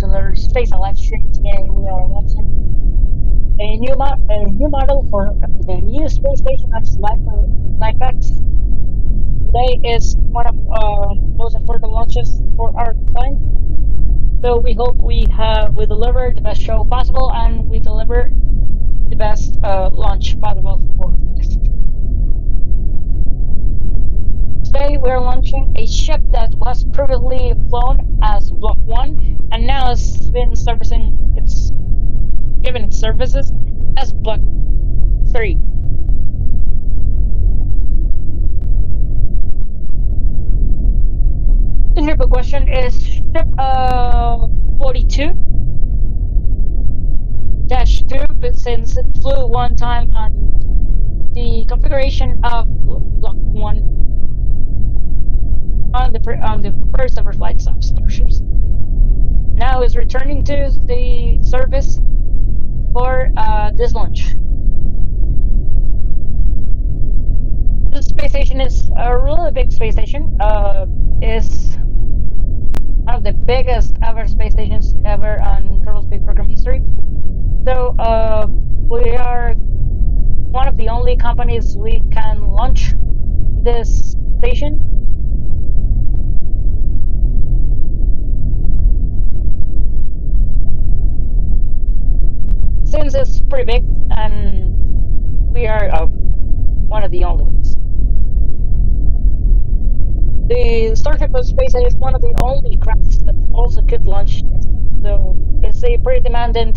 another Space Alive stream. Today we are watching a new model for the new space station of LifeX. Today is one of most important launches for our client. So we hope we deliver the best show possible and we deliver the best launch possible for this. Today we're launching a ship that was previously flown as Block 1 and now has been given its services as Block 3. The ship in question is ship 42-2, since it flew one time on the configuration of Block 1 on the first ever flights of Starships. Now is returning to the service for this launch. This space station is a really big space station. Is one of the biggest ever space stations ever on Kerbal Space Program history. So we are one of the only companies we can launch this station. Since it's pretty big and we are one of the only ones. The Starship of Space is one of the only crafts that also could launch this. So it's a pretty demanding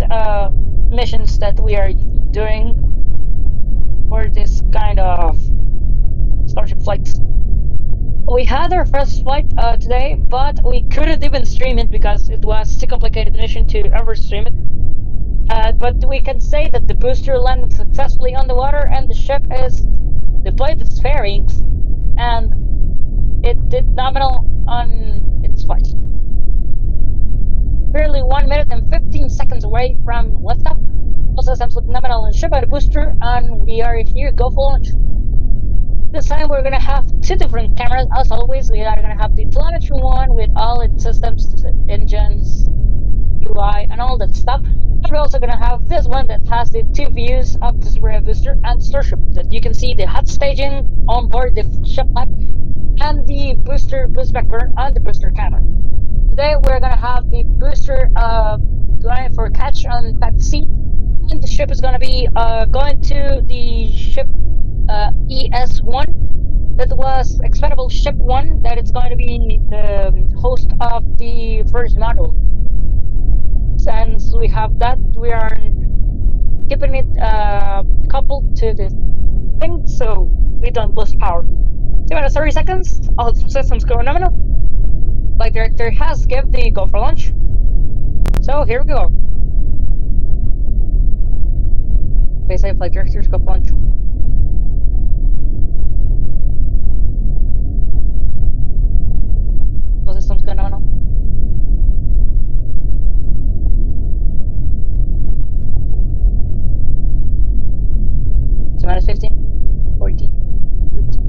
missions that we are doing for this kind of Starship flights. We had our first flight today, but we couldn't even stream it because it was too complicated mission to ever stream it. But we can say that the booster landed successfully on the water and the ship is deployed its fairings and it did nominal on its flight. Barely 1 minute and 15 seconds away from liftoff. All systems look nominal on the ship and the booster, and we are here go for launch. This time we're gonna have two different cameras. As always, we are gonna have the telemetry one with all its systems, engines, UI, and all that stuff. And we're also gonna have this one that has the two views of the Super Heavy booster and Starship. That you can see the hot staging on board the ship lab and the booster boost vector on the booster camera. Today we're gonna have the booster going for a catch on that seat, and the ship is gonna be going to the ship ES1. That was Expendable Ship 1. That it's going to be the host of the first module. Since we have that, we are keeping it coupled to the thing so we don't lose power. 2 minutes 30 seconds, all systems go nominal. Flight director has given the go for launch. So here we go. Basically, flight director's go for launch. All systems go nominal. Minus 15, 14, 13,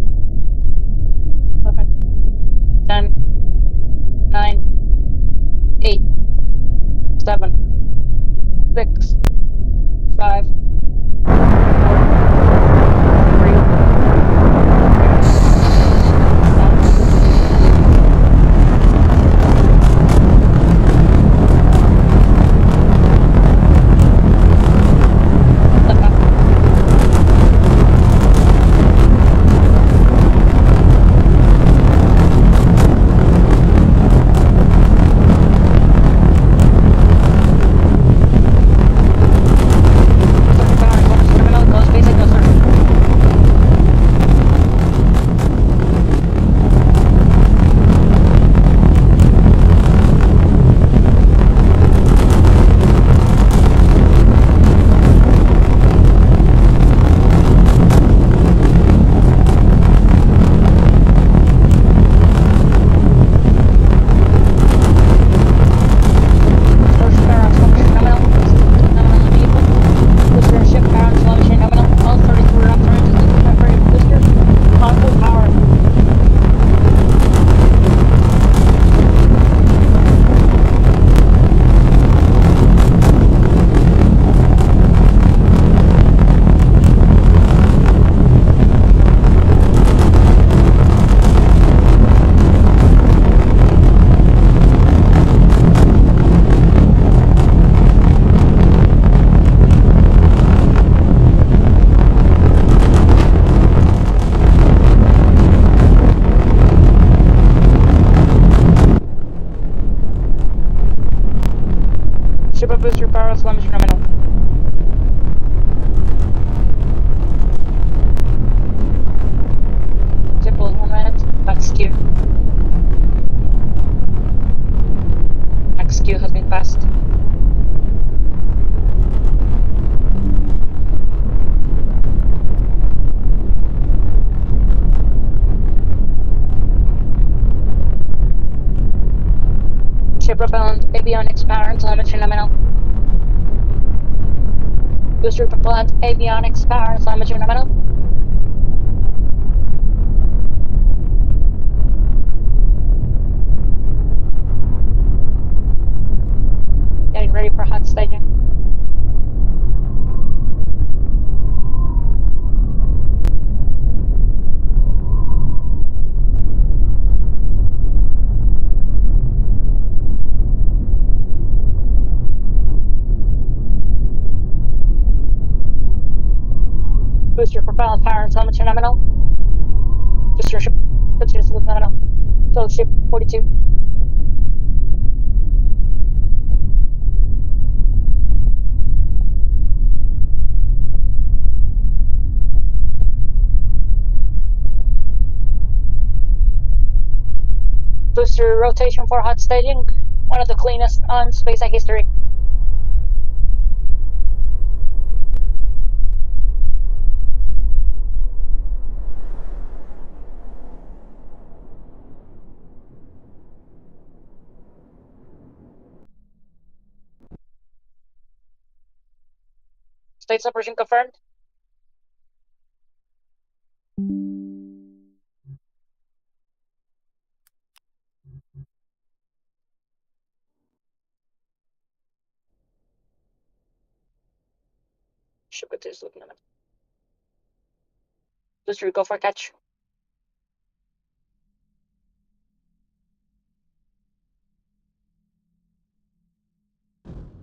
11, 10, 9, 8, 7, 6, 5, 4, 3, ship propellant avionics power and telemetry nominal. Booster propellant avionics power and telemetry nominal. Getting ready for hot staging. Booster propellant power and telemetry nominal. Booster ship continuous loop nominal. Field ship 42. Booster rotation for hot staging. One of the cleanest on SpaceX history. State separation confirmed. Ship continuous loop nominal. Booster go for catch.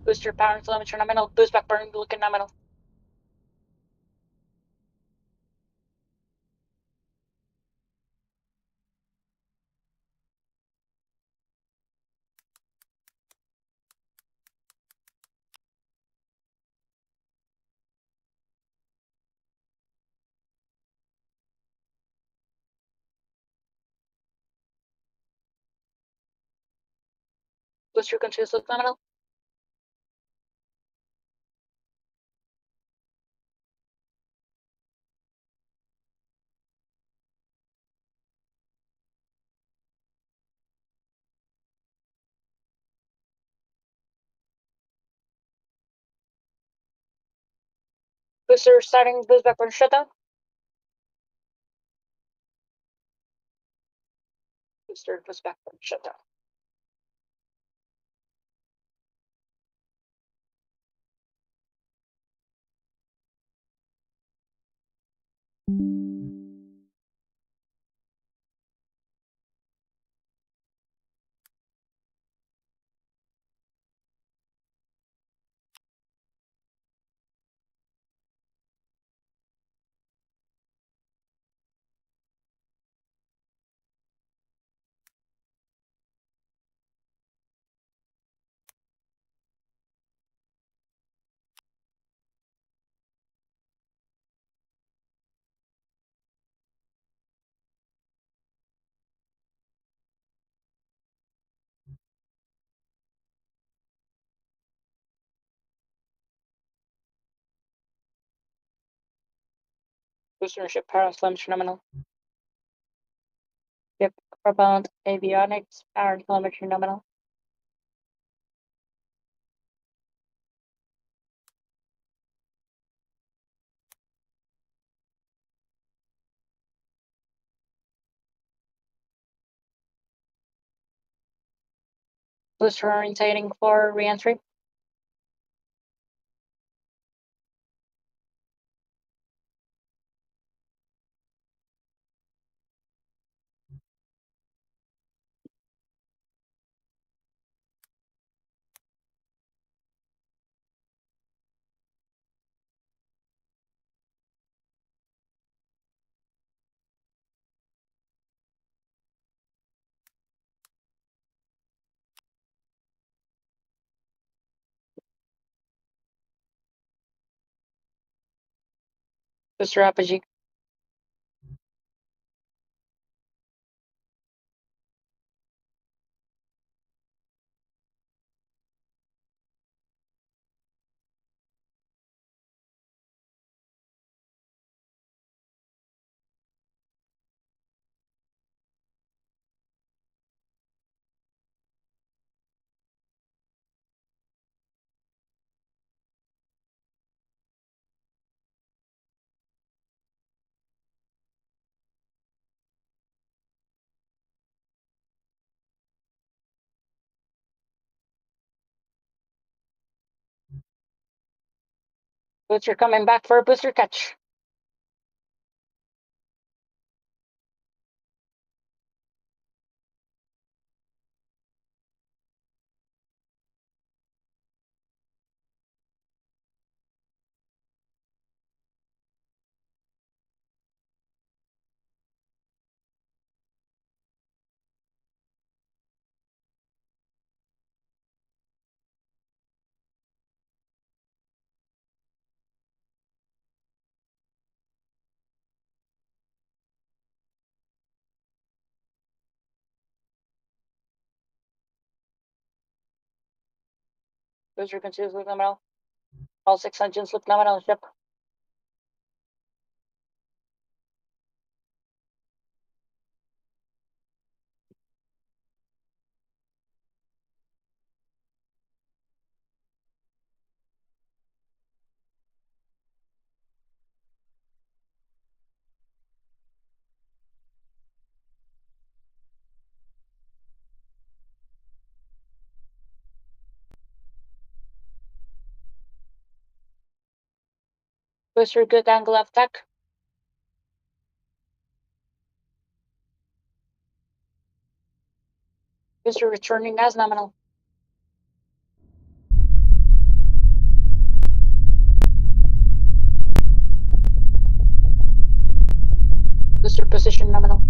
Booster power and telemetry nominal. Boost back burn looking nominal. Booster continuous loop nominal. Booster starting boost back burn shutdown. Booster boost back burn shutdown. Booster ship power and telemetry nominal. Ship propellant avionics power and telemetry nominal. Booster orientating for reentry. Booster apogee. Booster coming back for a booster catch. Booster continues with nominal. All 6 engines look nominal on ship. Booster good angle of attack. Booster returning as nominal. Booster position nominal.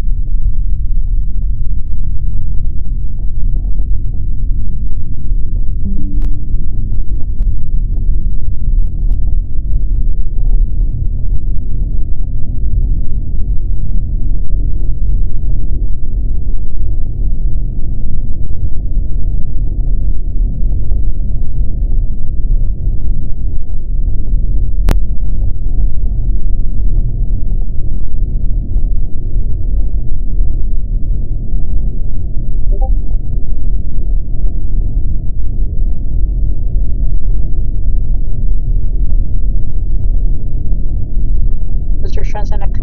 Booster transonic.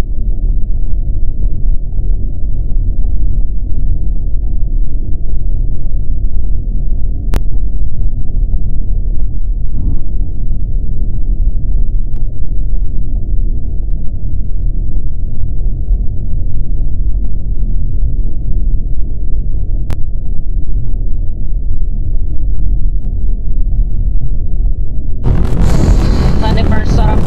Landing burn setup.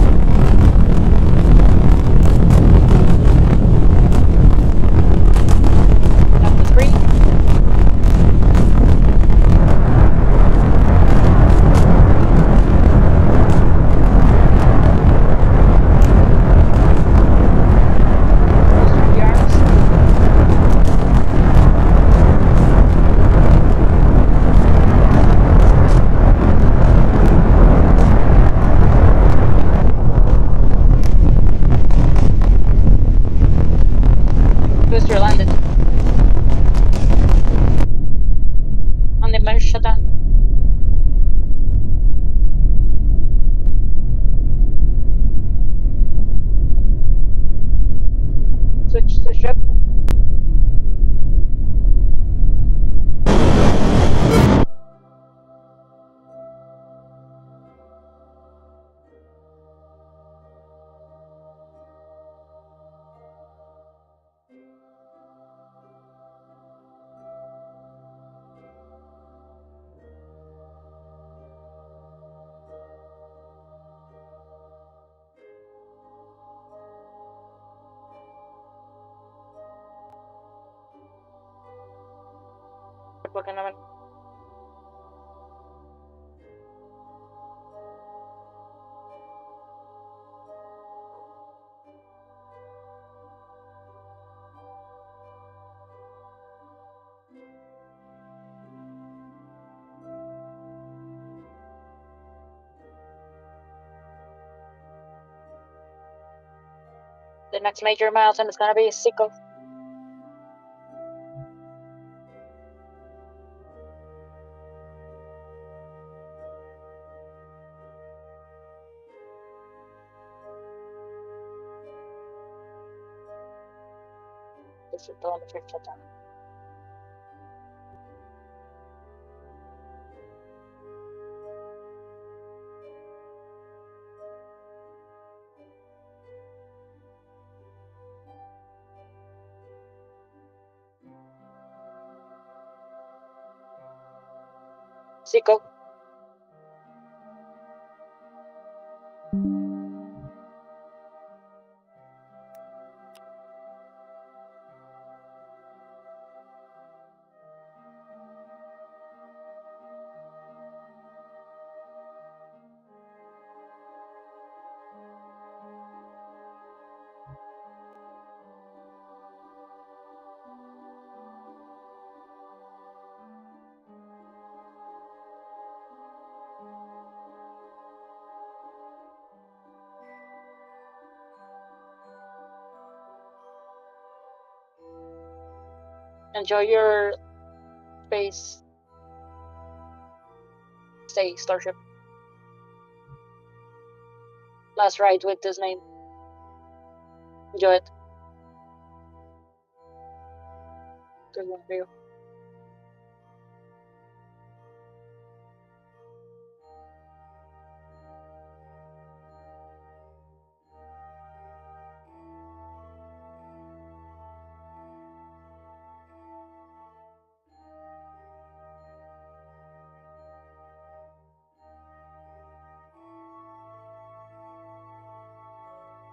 Up to 3. Booster rearms. Booster landed. On the bench shutdown. Switch to ship. Looking at it. The next major milestone is gonna be Sequel. This is telemetry shutdown. Zico. Enjoy your space. Stay, Starship. Last ride with this name. Enjoy it. Good one for you.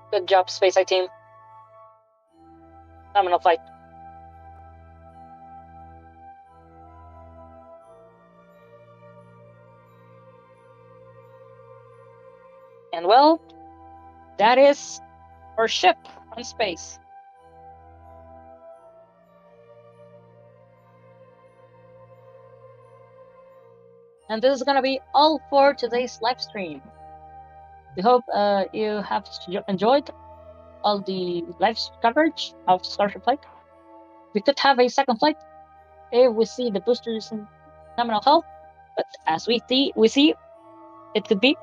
Good job, SpaceX team. Phenomenal flight. And well, that is our ship on space. And this is gonna be all for today's live stream. We hope you have enjoyed all the live coverage of Starship flight. We could have a second flight if we see the boosters in nominal health, but as we see it could be.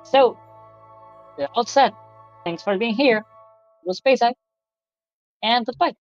So, we're all set. Thanks for being here. We'll SpaceX, and goodbye.